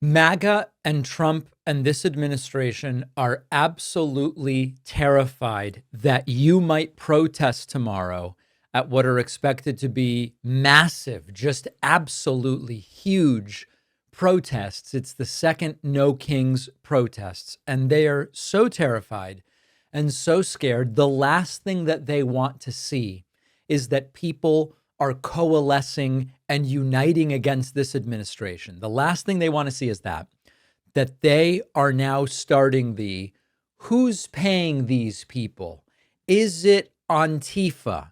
MAGA and Trump and this administration are absolutely terrified that you might protest tomorrow at what are expected to be massive, just absolutely huge protests. It's the second No Kings protests, and they are so terrified and so scared. The last thing that they want to see is that people are coalescing and uniting against this administration. The last thing they want to see is that they are now starting the who's paying these people? Is it Antifa?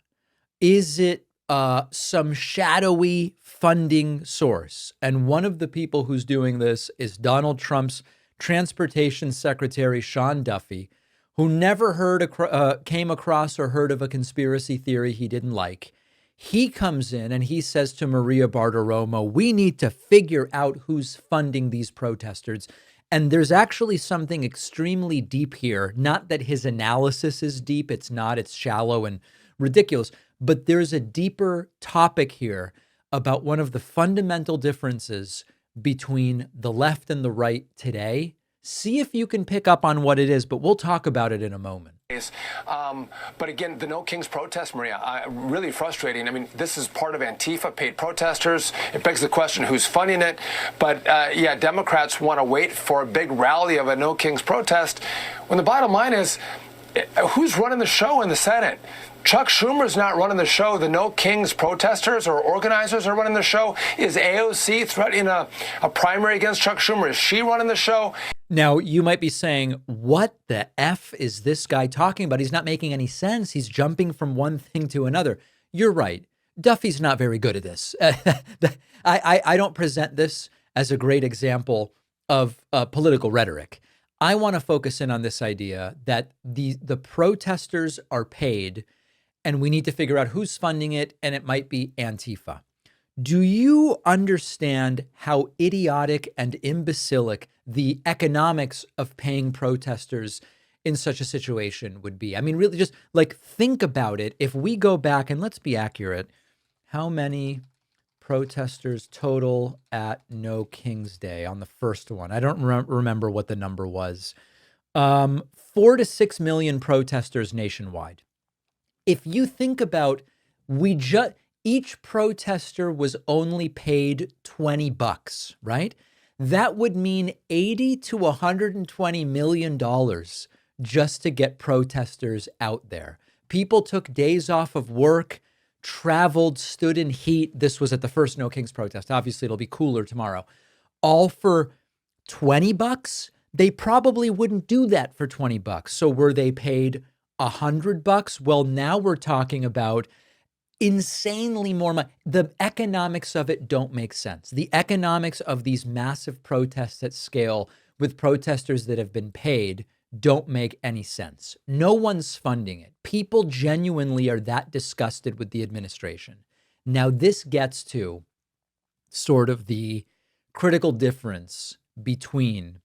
Is it some shadowy funding source? And one of the people who's doing this is Donald Trump's transportation secretary, Sean Duffy, who never came across or heard of a conspiracy theory he didn't like. He comes in and he says to Maria Bartiromo, we need to figure out who's funding these protesters. And there's actually something extremely deep here. Not that his analysis is deep. It's not. It's shallow and ridiculous. But there's a deeper topic here about one of the fundamental differences between the left and the right today. See if you can pick up on what it is, but we'll talk about it in a moment. But again, the No Kings protest, Maria, really frustrating. I mean, this is part of Antifa, paid protesters. It begs the question, who's funding it? But yeah, Democrats want to wait for a big rally of a No Kings protest when the bottom line is, who's running the show in the Senate? Chuck Schumer's not running the show. The No Kings protesters or organizers are running the show. Is AOC threatening a primary against Chuck Schumer? Is she running the show? Now, you might be saying, what the F is this guy talking about? He's not making any sense. He's jumping from one thing to another. You're right. Duffy's not very good at this. I don't present this as a great example of political rhetoric. I want to focus in on this idea that the protesters are paid and we need to figure out who's funding it, and it might be Antifa. Do you understand how idiotic and imbecilic the economics of paying protesters in such a situation would be? I mean, really just like think about it. If we go back and let's be accurate, how many protesters total at No King's Day on the first one? I don't remember what the number was. 4 to 6 million protesters nationwide. If you think about, each protester was only paid $20, right? That would mean $80 to $120 million just to get protesters out there. People took days off of work, traveled, stood in heat. This was at the first No Kings protest. Obviously, it'll be cooler tomorrow. All for $20? They probably wouldn't do that for $20. So were they paid $100? Well, now we're talking about insanely more money. The economics of it don't make sense. The economics of these massive protests at scale with protesters that have been paid don't make any sense. No one's funding it. People genuinely are that disgusted with the administration. Now, this gets to sort of the critical difference between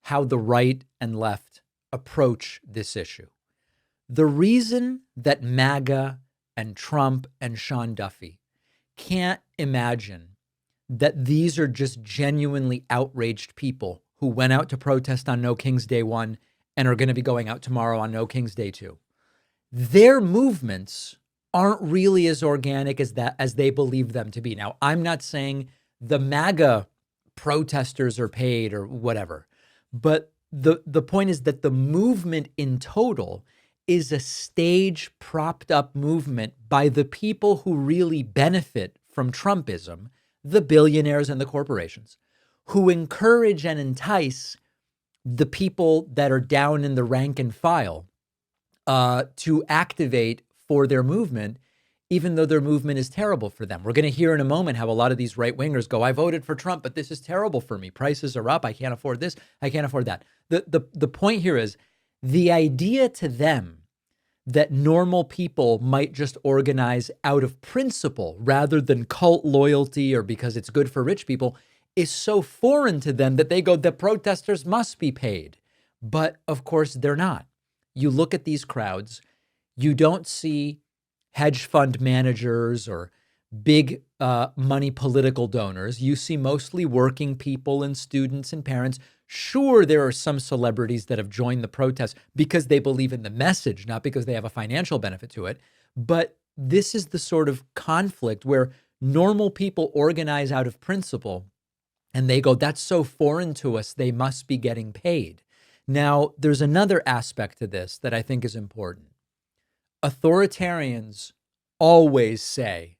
how the right and left approach this issue. The reason that MAGA and Trump and Sean Duffy can't imagine that these are just genuinely outraged people who went out to protest on No King's Day 1 and are going to be going out tomorrow on No King's Day 2. Their movements aren't really as organic as they believe them to be. Now, I'm not saying the MAGA protesters are paid or whatever, but the point is that the movement in total is a stage propped up movement by the people who really benefit from Trumpism, the billionaires and the corporations, who encourage and entice the people that are down in the rank and file to activate for their movement, even though their movement is terrible for them. We're going to hear in a moment how a lot of these right wingers go, I voted for Trump, but this is terrible for me. Prices are up. I can't afford this. I can't afford that. The point here is the idea to them that normal people might just organize out of principle rather than cult loyalty or because it's good for rich people is so foreign to them that they go, the protesters must be paid. But of course, they're not. You look at these crowds, you don't see hedge fund managers or big money political donors. You see mostly working people and students and parents. Sure, there are some celebrities that have joined the protest because they believe in the message, not because they have a financial benefit to it. But this is the sort of conflict where normal people organize out of principle and they go, that's so foreign to us, they must be getting paid. Now, there's another aspect to this that I think is important. Authoritarians always say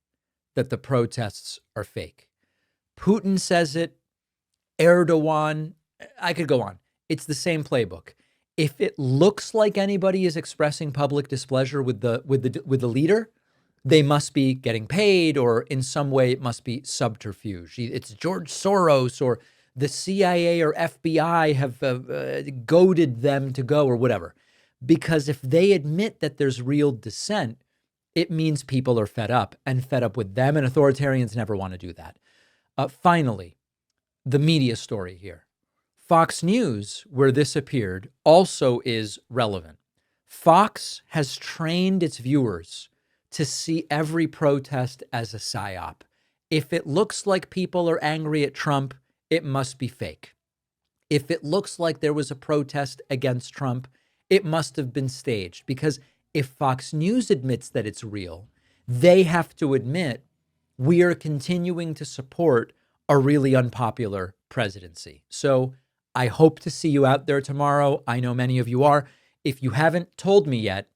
that the protests are fake. Putin says it, Erdogan, I could go on. It's the same playbook. If it looks like anybody is expressing public displeasure with the leader, they must be getting paid, or in some way it must be subterfuge. It's George Soros or the CIA or FBI have goaded them to go or whatever. Because if they admit that there's real dissent, it means people are fed up with them, and authoritarians never want to do that. Finally, the media story here. Fox News, where this appeared, also is relevant. Fox has trained its viewers to see every protest as a psyop. If it looks like people are angry at Trump, it must be fake. If it looks like there was a protest against Trump, it must have been staged. Because if Fox News admits that it's real, they have to admit we are continuing to support a really unpopular presidency. So I hope to see you out there tomorrow. I know many of you are. If you haven't told me yet,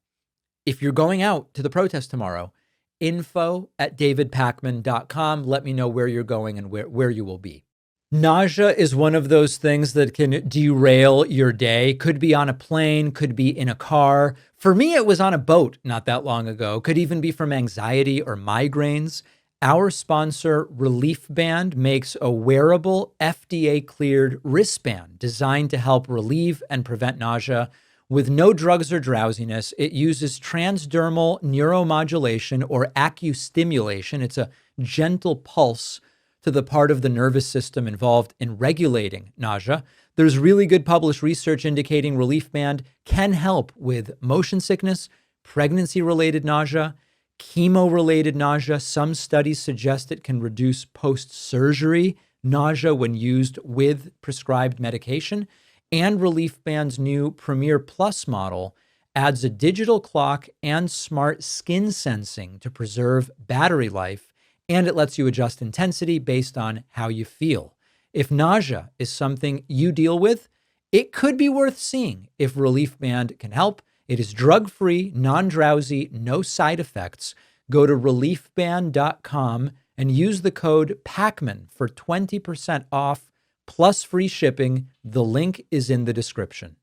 if you're going out to the protest tomorrow, info@davidpakman.com. Let me know where you're going and where you will be. Nausea is one of those things that can derail your day. Could be on a plane, could be in a car. For me, it was on a boat not that long ago. Could even be from anxiety or migraines. Our sponsor, Relief Band, makes a wearable, FDA-cleared wristband designed to help relieve and prevent nausea. With no drugs or drowsiness, it uses transdermal neuromodulation or acustimulation. It's a gentle pulse to the part of the nervous system involved in regulating nausea. There's really good published research indicating Relief Band can help with motion sickness, pregnancy-related nausea, chemo-related nausea. Some studies suggest it can reduce post-surgery nausea when used with prescribed medication. And Relief Band's new Premier Plus model adds a digital clock and smart skin sensing to preserve battery life, and it lets you adjust intensity based on how you feel. If nausea is something you deal with, it could be worth seeing if Relief Band can help. It is drug-free, non-drowsy, no side effects. Go to reliefband.com and use the code Pakman for 20% off plus free shipping. The link is in the description.